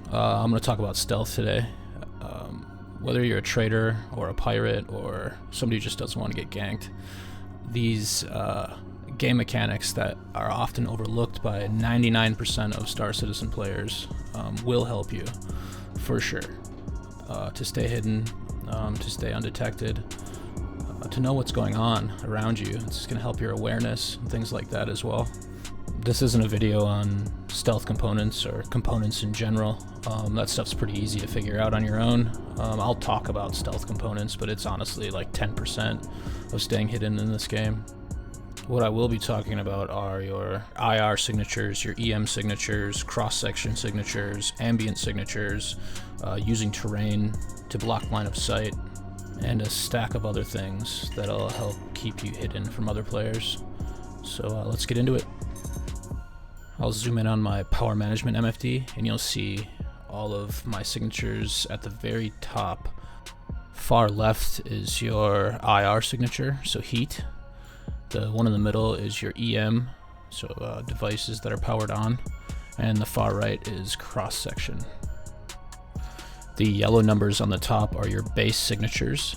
I'm going to talk about stealth today. Whether you're a trader or a pirate or somebody who just doesn't want to get ganked, these game mechanics that are often overlooked by 99% of Star Citizen players will help you, for sure, to stay hidden, to stay undetected, to know what's going on around you. It's going to help your awareness and things like that as well. This isn't a video on stealth components or components in general. That stuff's pretty easy to figure out on your own. I'll talk about stealth components, but it's honestly like 10% of staying hidden in this game. What I will be talking about are your IR signatures, your EM signatures, cross-section signatures, ambient signatures, using terrain to block line of sight, and a stack of other things that'll help keep you hidden from other players. So let's get into it. I'll zoom in on my power management MFD and you'll see all of my signatures at the very top. Far left is your IR signature, so heat. The one in the middle is your EM, so devices that are powered on. And the far right is cross-section. The yellow numbers on the top are your base signatures.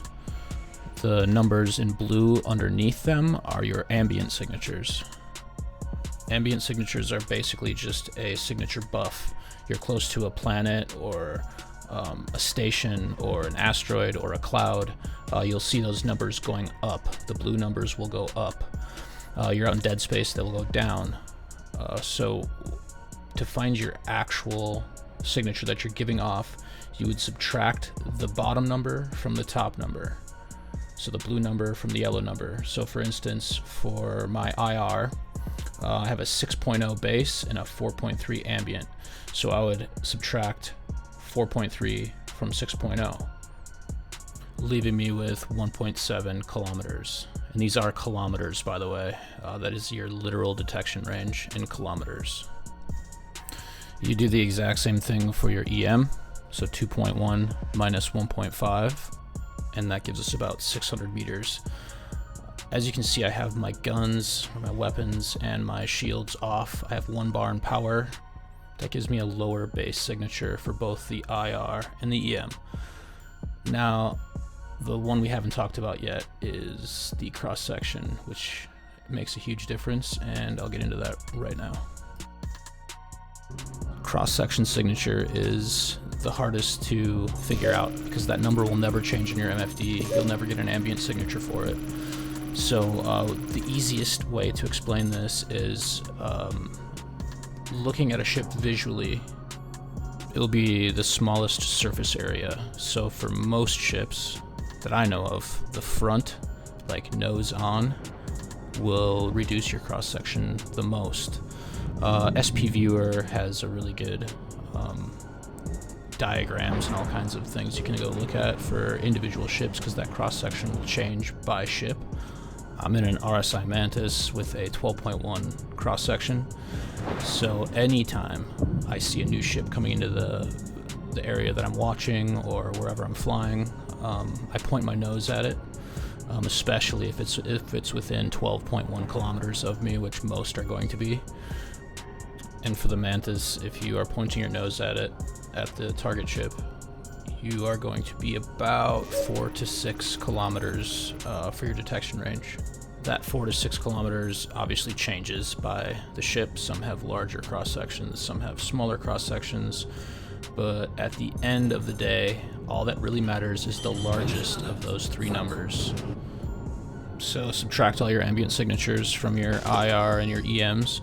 The numbers in blue underneath them are your ambient signatures. Ambient signatures are basically just a signature buff. You're close to a planet or a station or an asteroid or a cloud, you'll see those numbers going up. The blue numbers will go up. You're out in dead space, they'll go down. So to find your actual signature that you're giving off, you would subtract the bottom number from the top number. So the blue number from the yellow number. So for instance, for my IR, I have a 6.0 base and a 4.3 ambient. So I would subtract 4.3 from 6.0, leaving me with 1.7 kilometers. And these are kilometers, by the way. That is your literal detection range in kilometers. You do the exact same thing for your EM. So 2.1 minus 1.5, and that gives us about 600 meters. As you can see, I have my guns, my weapons, and my shields off. I have 1 bar in power. That gives me a lower base signature for both the IR and the EM. Now, the one we haven't talked about yet is the cross-section, which makes a huge difference, and I'll get into that right now. Cross-section signature is the hardest to figure out because that number will never change in your MFD. You'll never get an ambient signature for it. So the easiest way to explain this is looking at a ship visually. It'll be the smallest surface area. So for most ships that I know of, the front, like nose on, will reduce your cross-section the most. SP Viewer has a really good diagrams and all kinds of things you can go look at for individual ships because that cross-section will change by ship. I'm in an RSI Mantis with a 12.1 cross-section, so anytime I see a new ship coming into the area that I'm watching or wherever I'm flying, I point my nose at it, especially if it's within 12.1 kilometers of me, which most are going to be. And for the Mantis, if you are pointing your nose at it, at the target ship, you are going to be about 4 to 6 kilometers for your detection range. That 4 to 6 kilometers obviously changes by the ship. Some have larger cross-sections, some have smaller cross-sections, but at the end of the day, all that really matters is the largest of those 3 numbers. So subtract all your ambient signatures from your IR and your EMs.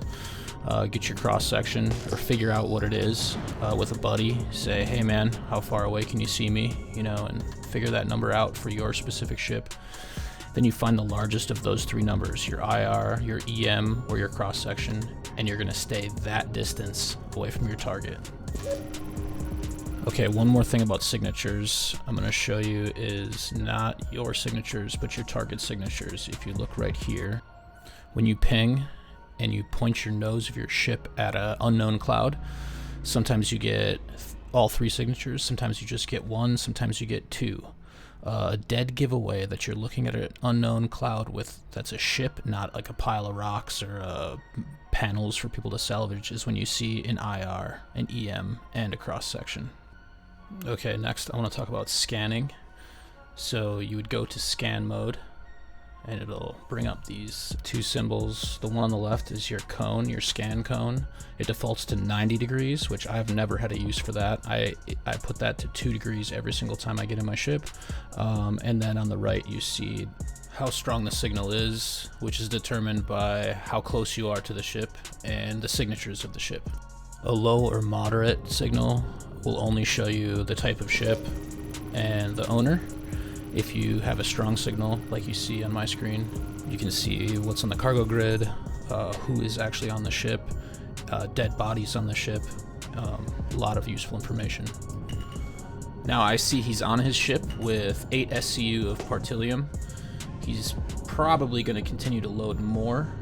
Get your cross-section or figure out what it is with a buddy. Say, hey man, how far away can you see me? You know, and figure that number out for your specific ship. Then you find the largest of those 3 numbers, your IR, your EM, or your cross-section, and you're gonna stay that distance away from your target. Okay, one more thing about signatures I'm gonna show you is not your signatures, but your target signatures. If you look right here, when you ping, and you point your nose of your ship at an unknown cloud, sometimes you get all 3 signatures, sometimes you just get 1, sometimes you get 2. A dead giveaway that you're looking at an unknown cloud with that's a ship, not like a pile of rocks or a panels for people to salvage is when you see an IR, an EM, and a cross-section. Okay, next I want to talk about scanning. So you would go to scan mode, and it'll bring up these two symbols. The one on the left is your cone, your scan cone. It defaults to 90 degrees, which I've never had a use for that. I put that to 2 degrees every single time I get in my ship. And then on the right you see how strong the signal is, which is determined by how close you are to the ship and the signatures of the ship. A low or moderate signal will only show you the type of ship and the owner. If you have a strong signal, like you see on my screen, you can see what's on the cargo grid, who is actually on the ship, dead bodies on the ship, a lot of useful information. Now I see he's on his ship with 8 SCU of partillium. He's probably going to continue to load more,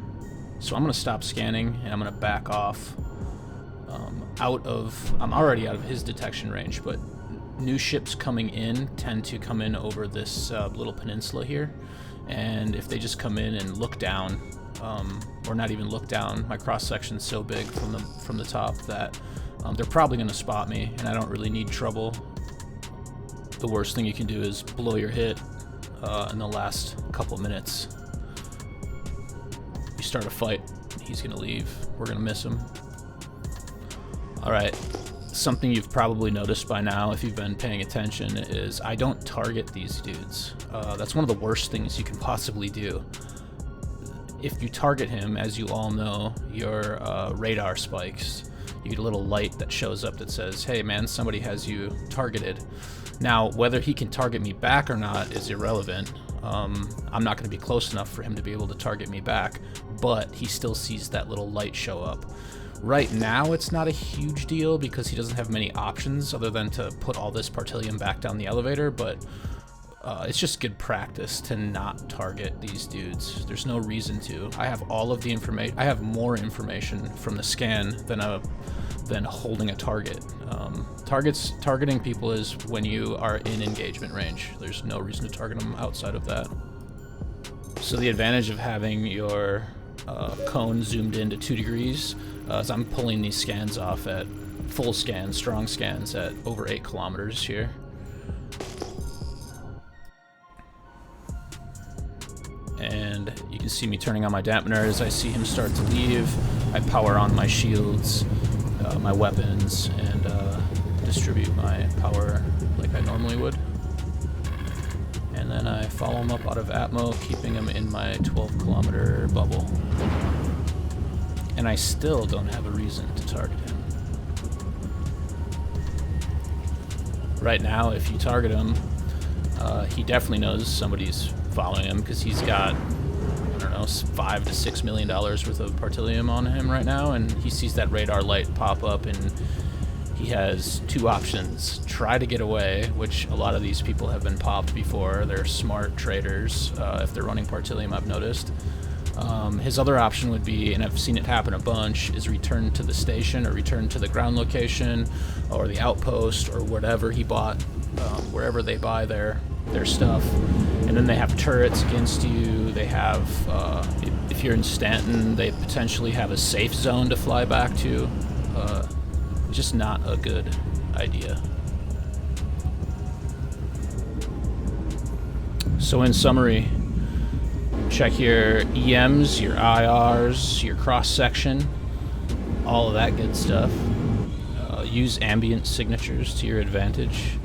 so I'm going to stop scanning and I'm going to back off. I'm already out of his detection range, but new ships coming in tend to come in over this little peninsula here, and if they just come in and look down, or not even look down, my cross section's so big from the top that they're probably going to spot me, and I don't really need trouble. The worst thing you can do is blow your hit in the last couple minutes. You start a fight, he's going to leave, we're going to miss him. Alright, something you've probably noticed by now if you've been paying attention is I don't target these dudes. That's one of the worst things you can possibly do. If you target him, as you all know, your radar spikes. You get a little light that shows up that says, hey man, somebody has you targeted. Now, whether he can target me back or not is irrelevant. I'm not going to be close enough for him to be able to target me back, but he still sees that little light show up. Right now, it's not a huge deal because he doesn't have many options other than to put all this partillium back down the elevator, but it's just good practice to not target these dudes. There's no reason to. I have all of the information. I have more information from the scan than holding a target. Targeting people is when you are in engagement range. There's no reason to target them outside of that. So the advantage of having your cone zoomed in to 2 degrees is I'm pulling these scans off at full scan, strong scans at over 8 kilometers here. And you can see me turning on my dampener as I see him start to leave. I power on my shields, my weapons, and distribute my power like I normally would. And then I follow him up out of Atmo, keeping him in my 12-kilometer bubble. And I still don't have a reason to target him. Right now, if you target him, he definitely knows somebody's following him because he's got, I don't know, $5 to $6 million worth of partillium on him right now, and he sees that radar light pop up, and he has 2 options. Try to get away, which a lot of these people have been popped before. They're smart traders. If they're running partillium, I've noticed. His other option would be, and I've seen it happen a bunch, is return to the station or return to the ground location or the outpost or whatever he bought, wherever they buy their stuff. And then they have turrets against you. They have, if you're in Stanton, they potentially have a safe zone to fly back to. Just not a good idea. So in summary, check your EMs, your IRs, your cross-section, all of that good stuff. Use ambient signatures to your advantage.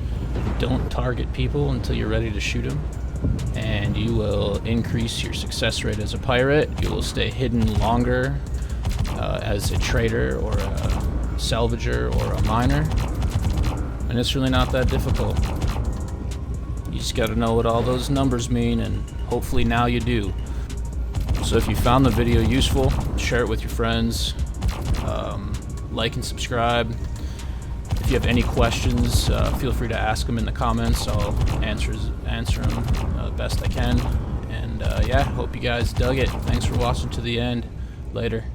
Don't target people until you're ready to shoot them, and you will increase your success rate as a pirate. You will stay hidden longer as a trader or a salvager or a miner, and it's really not that difficult. You just got to know what all those numbers mean, and hopefully now you do. So if you found the video useful, share it with your friends, like and subscribe. If you have any questions, feel free to ask them in the comments. I'll answer them the best I can. And yeah, hope you guys dug it. Thanks for watching to the end. Later.